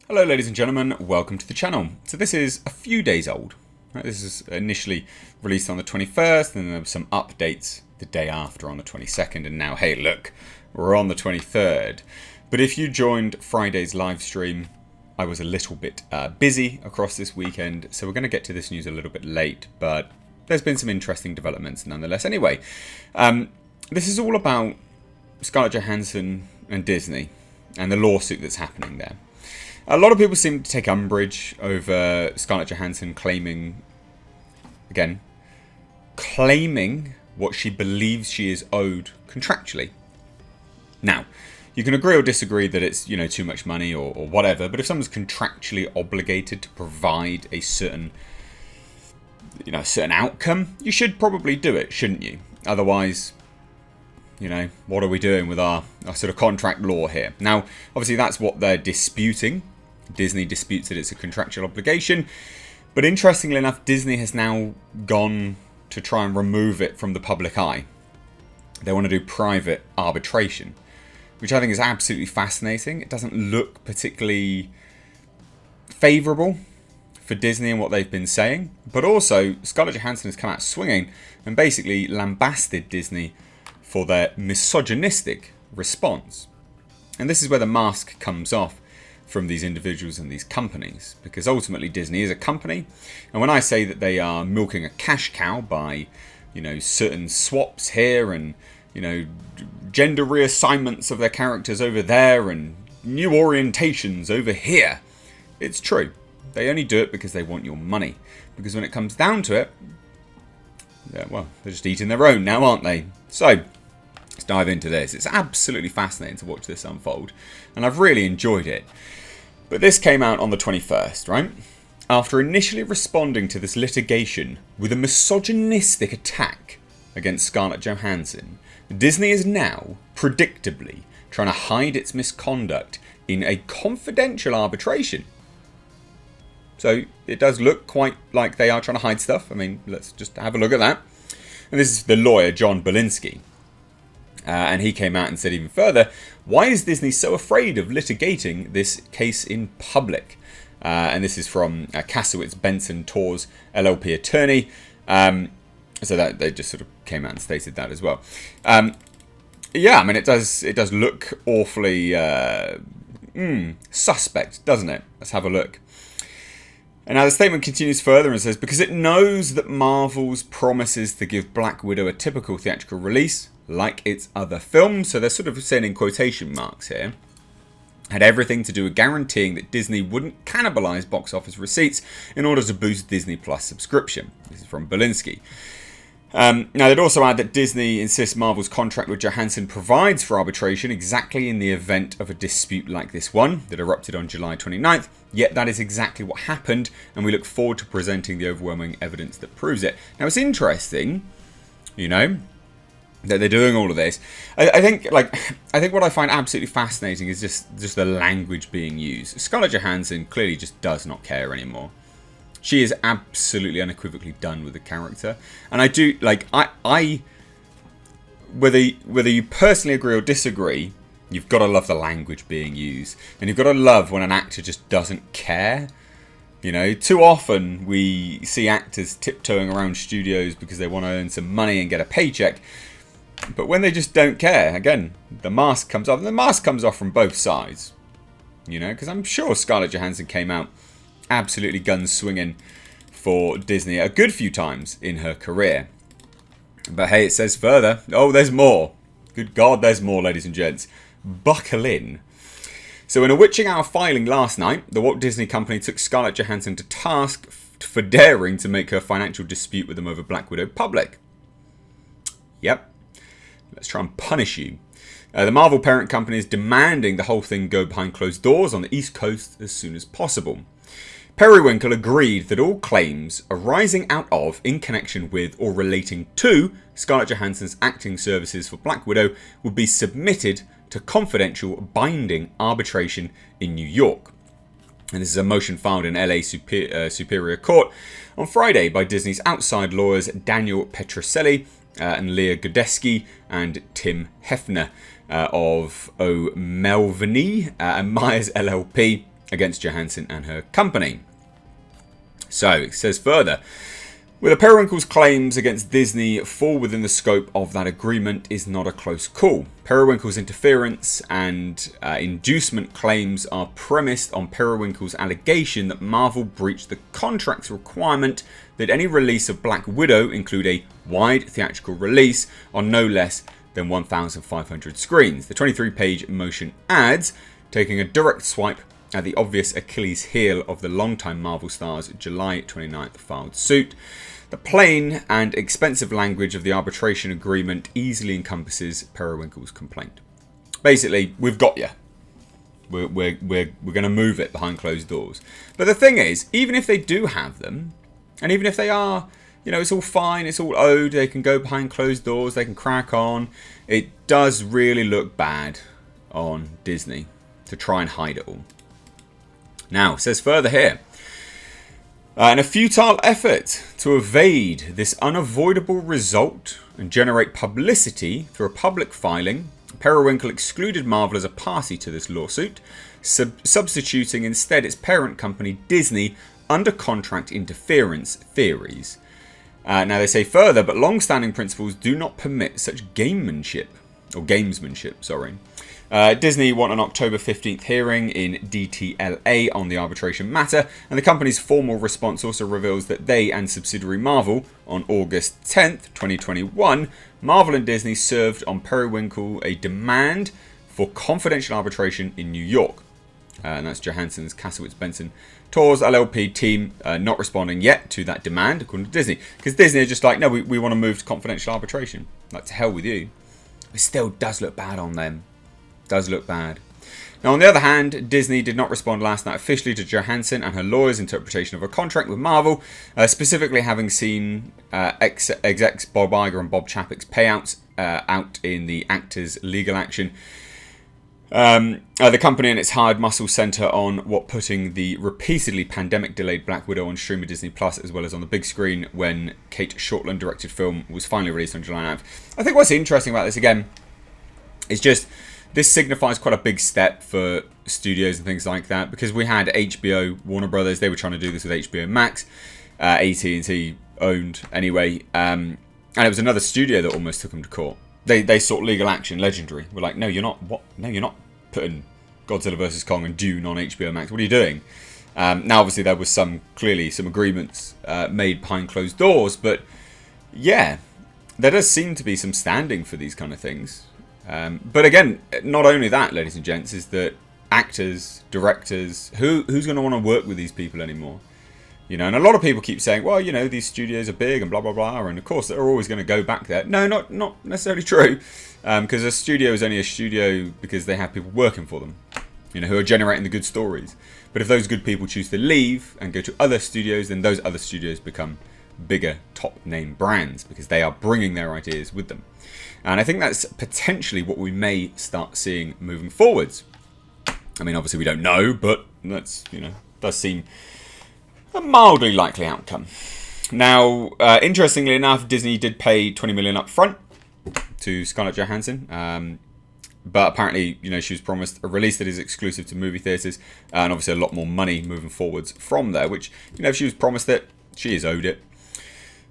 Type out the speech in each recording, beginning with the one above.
Hello ladies and gentlemen, welcome to the channel. So this is a few days old. Right, this is initially released on the 21st, and then there were some updates the day after on the 22nd, and now hey look, we're on the 23rd. But if you joined Friday's live stream, I was a little bit busy across this weekend, so we're going to get to this news a little bit late, but there's been some interesting developments nonetheless. Anyway, this is all about Scarlett Johansson and Disney and the lawsuit that's happening there. A lot of people seem to take umbrage over Scarlett Johansson claiming what she believes she is owed contractually. Now, you can agree or disagree that it's, too much money or whatever, but if someone's contractually obligated to provide a certain outcome, you should probably do it, shouldn't you? Otherwise, what are we doing with our sort of contract law here? Now, obviously that's what they're disputing. Disney disputes that it's a contractual obligation. But interestingly enough, Disney has now gone to try and remove it from the public eye. They want to do private arbitration, which I think is absolutely fascinating. It doesn't look particularly favourable for Disney and what they've been saying. But also, Scarlett Johansson has come out swinging and basically lambasted Disney for their misogynistic response. And this is where the mask comes off from these individuals and these companies, because ultimately Disney is a company, and when I say that they are milking a cash cow by, certain swaps here and, gender reassignments of their characters over there and new orientations over here, it's true. They only do it because they want your money, because when it comes down to it, they're just eating their own now, aren't they? So let's dive into this. It's absolutely fascinating to watch this unfold, and I've really enjoyed it. But this came out on the 21st, right? After initially responding to this litigation with a misogynistic attack against Scarlett Johansson, Disney is now, predictably, trying to hide its misconduct in a confidential arbitration. So it does look quite like they are trying to hide stuff. I mean, let's just have a look at that. And this is the lawyer, John Belinsky. And he came out and said even further, why is Disney so afraid of litigating this case in public? And this is from Kasowitz Benson Torres, LLP attorney. So that they just sort of came out and stated that as well. It does look awfully suspect, doesn't it? Let's have a look. And now the statement continues further and says, because it knows that Marvel's promises to give Black Widow a typical theatrical release, like its other films, so they're sort of saying in quotation marks here, had everything to do with guaranteeing that Disney wouldn't cannibalize box office receipts in order to boost Disney Plus subscription. This is from Belinsky. Now, they'd also add that Disney insists Marvel's contract with Johansson provides for arbitration exactly in the event of a dispute like this one that erupted on July 29th, yet that is exactly what happened, and we look forward to presenting the overwhelming evidence that proves it. Now, it's interesting, that they're doing all of this. I think what I find absolutely fascinating is just the language being used. Scarlett Johansson clearly just does not care anymore. She is absolutely unequivocally done with the character, and I do whether you personally agree or disagree, you've got to love the language being used, and you've got to love when an actor just doesn't care. Too often we see actors tiptoeing around studios because they want to earn some money and get a paycheck. But when they just don't care, again, the mask comes off. And the mask comes off from both sides. Because I'm sure Scarlett Johansson came out absolutely guns swinging for Disney a good few times in her career. But hey, it says further. Oh, there's more. Good God, there's more, ladies and gents. Buckle in. So in a witching hour filing last night, the Walt Disney Company took Scarlett Johansson to task for daring to make her financial dispute with them over Black Widow public. Yep. Let's try and punish you. The Marvel parent company is demanding the whole thing go behind closed doors on the East Coast as soon as possible. Periwinkle agreed that all claims arising out of, in connection with, or relating to Scarlett Johansson's acting services for Black Widow would be submitted to confidential binding arbitration in New York. And this is a motion filed in LA Superior Court on Friday by Disney's outside lawyers Daniel Petrocelli and Leah Godesky and Tim Hefner of O'Melveny and Myers LLP. against Johansson and her company. So it says further, whether Periwinkle's claims against Disney fall within the scope of that agreement is not a close call. Periwinkle's interference and inducement claims are premised on Periwinkle's allegation that Marvel breached the contract's requirement that any release of Black Widow include a wide theatrical release on no less than 1,500 screens. The 23-page motion adds, taking a direct swipe at the obvious Achilles heel of the longtime Marvel star's July 29th filed suit. The plain and expensive language of the arbitration agreement easily encompasses Periwinkle's complaint. Basically, we've got you. We're going to move it behind closed doors. But the thing is, even if they do have them, and even if they are, it's all fine, it's all owed, they can go behind closed doors, they can crack on, it does really look bad on Disney to try and hide it all. Now, it says further here, in a futile effort to evade this unavoidable result and generate publicity through a public filing, Periwinkle excluded Marvel as a party to this lawsuit, substituting instead its parent company Disney under contract interference theories. Now they say further, but long-standing principles do not permit such gamesmanship. Disney won an October 15th hearing in DTLA on the arbitration matter, and the company's formal response also reveals that they and subsidiary Marvel, on August 10th, 2021, Marvel and Disney served on Periwinkle a demand for confidential arbitration in New York. And that's Johansson's Kasowitz Benson Tours LLP team not responding yet to that demand, according to Disney. Because Disney are just like, no, we want to move to confidential arbitration. Like, to hell with you. It still does look bad on them. Does look bad. Now, on the other hand, Disney did not respond last night officially to Johansson and her lawyer's interpretation of a contract with Marvel, specifically having seen execs Bob Iger and Bob Chapek's payouts out in the actors' legal action. The company and its hired muscle centre on what putting the repeatedly pandemic-delayed Black Widow on stream of Disney Plus, as well as on the big screen when Kate Shortland-directed film was finally released on July 9th. I think what's interesting about this, again, is just this signifies quite a big step for studios and things like that, because we had HBO, Warner Brothers, they were trying to do this with HBO Max, AT&T owned anyway, and it was another studio that almost took them to court. They sought legal action. Legendary were like, no, you're not. What? No, you're not putting Godzilla vs Kong and Dune on HBO Max. What are you doing? Now, obviously, there was clearly some agreements made behind closed doors, but yeah, there does seem to be some standing for these kind of things. But again, not only that, ladies and gents, is that actors, directors, who's going to want to work with these people anymore? And a lot of people keep saying, well, these studios are big and blah, blah, blah. And of course, they're always going to go back there. No, not necessarily true. Because a studio is only a studio because they have people working for them, who are generating the good stories. But if those good people choose to leave and go to other studios, then those other studios become bigger top name brands because they are bringing their ideas with them. And I think that's potentially what we may start seeing moving forwards. I mean, obviously we don't know, but that's, does seem a mildly likely outcome. Now, interestingly enough, Disney did pay $20 million up front to Scarlett Johansson. But apparently, she was promised a release that is exclusive to movie theatres, and obviously a lot more money moving forwards from there, which, if she was promised it, she is owed it.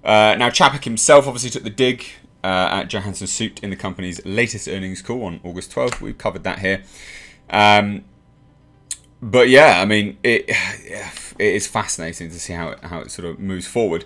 Now, Chapek himself obviously took the dig at Johansson's suit in the company's latest earnings call on August 12th. We've covered that here. But yeah, I mean, it is fascinating to see how it sort of moves forward.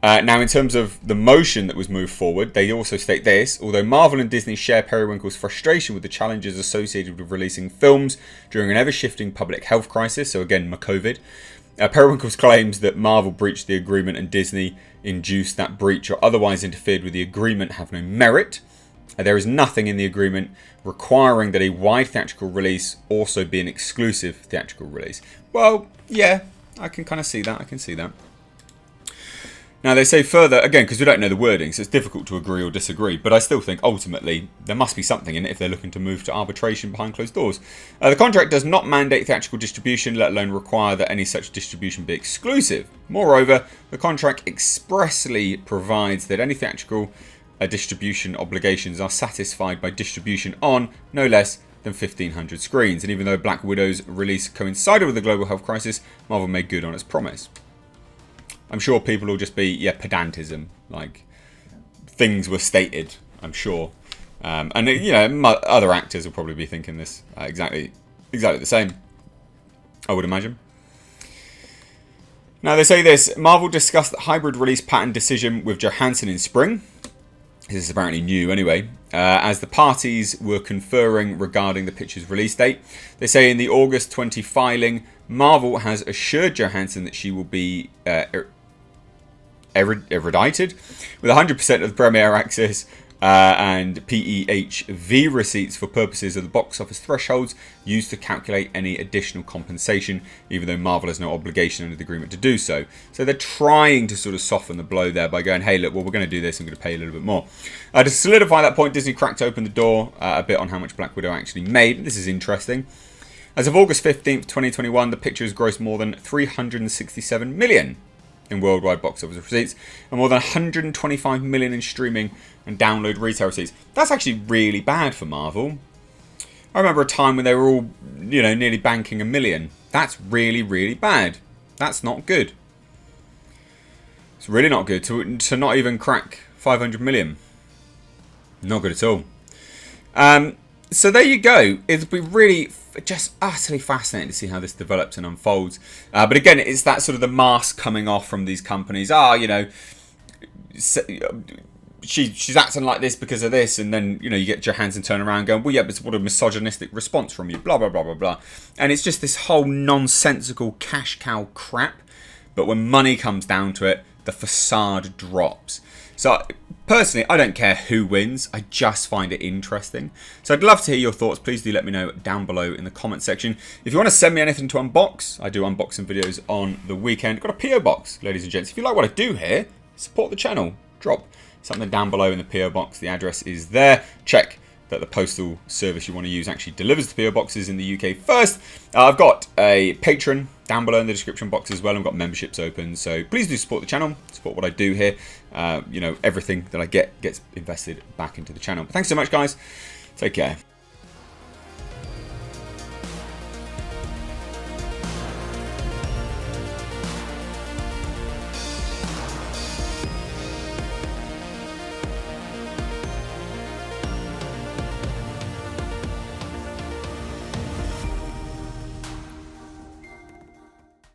Now, in terms of the motion that was moved forward, they also state this: although Marvel and Disney share Periwinkle's frustration with the challenges associated with releasing films during an ever-shifting public health crisis, so again, COVID, Periwinkle's claims that Marvel breached the agreement and Disney induced that breach or otherwise interfered with the agreement have no merit. There is nothing in the agreement requiring that a wide theatrical release also be an exclusive theatrical release. Well, yeah, I can kind of see that. I can see that. Now, they say further, again, because we don't know the wording, so it's difficult to agree or disagree, but I still think, ultimately, there must be something in it if they're looking to move to arbitration behind closed doors. The contract does not mandate theatrical distribution, let alone require that any such distribution be exclusive. Moreover, the contract expressly provides that any theatrical distribution obligations are satisfied by distribution on, no less than 1,500 screens. And even though Black Widow's release coincided with the global health crisis, Marvel made good on its promise. I'm sure people will just be, yeah, pedantism. Like, things were stated, I'm sure. And, you know, other actors will probably be thinking this exactly the same, I would imagine. Now, they say this. Marvel discussed the hybrid release pattern decision with Johansson in spring. This is apparently new anyway. As the parties were conferring regarding the picture's release date. They say in the August 20 filing, Marvel has assured Johansson that she will be erudited with 100% of the premiere access and PEHV receipts for purposes of the box office thresholds used to calculate any additional compensation, even though Marvel has no obligation under the agreement to do so. So they're trying to sort of soften the blow there by going, hey, look, well, we're going to do this. I'm going to pay a little bit more. To solidify that point, Disney cracked open the door a bit on how much Black Widow actually made. This is interesting. As of August 15th, 2021, the picture has grossed more than $367 million in worldwide box office receipts and more than 125 million in streaming and download retail receipts. That's actually really bad for Marvel. I remember a time when they were all, you know, nearly banking $1 million. That's really, really bad. That's not good. It's really not good to not even crack 500 million. Not good at all. So there you go. It'll be really just utterly fascinating to see how this develops and unfolds. But again, it's that sort of the mask coming off from these companies. You know, she's acting like this because of this, and then, you know, you get Johansson turning around going, well, yeah, but what a misogynistic response from you, blah, blah, blah, blah, blah. And it's just this whole nonsensical cash cow crap. But when money comes down to it, the facade drops. So personally, I don't care who wins. I just find it interesting. So I'd love to hear your thoughts. Please do let me know down below in the comment section. If you want to send me anything to unbox, I do unboxing videos on the weekend. I've got a PO box, ladies and gents. If you like what I do here, support the channel. Drop something down below in the PO box. The address is there. Check that the postal service you want to use actually delivers the PO boxes in the UK first. I've got a Patreon down below in the description box as well. I've got memberships open, so please do support the channel, support what I do here. You know, everything that I get gets invested back into the channel. But thanks so much, guys. Take care.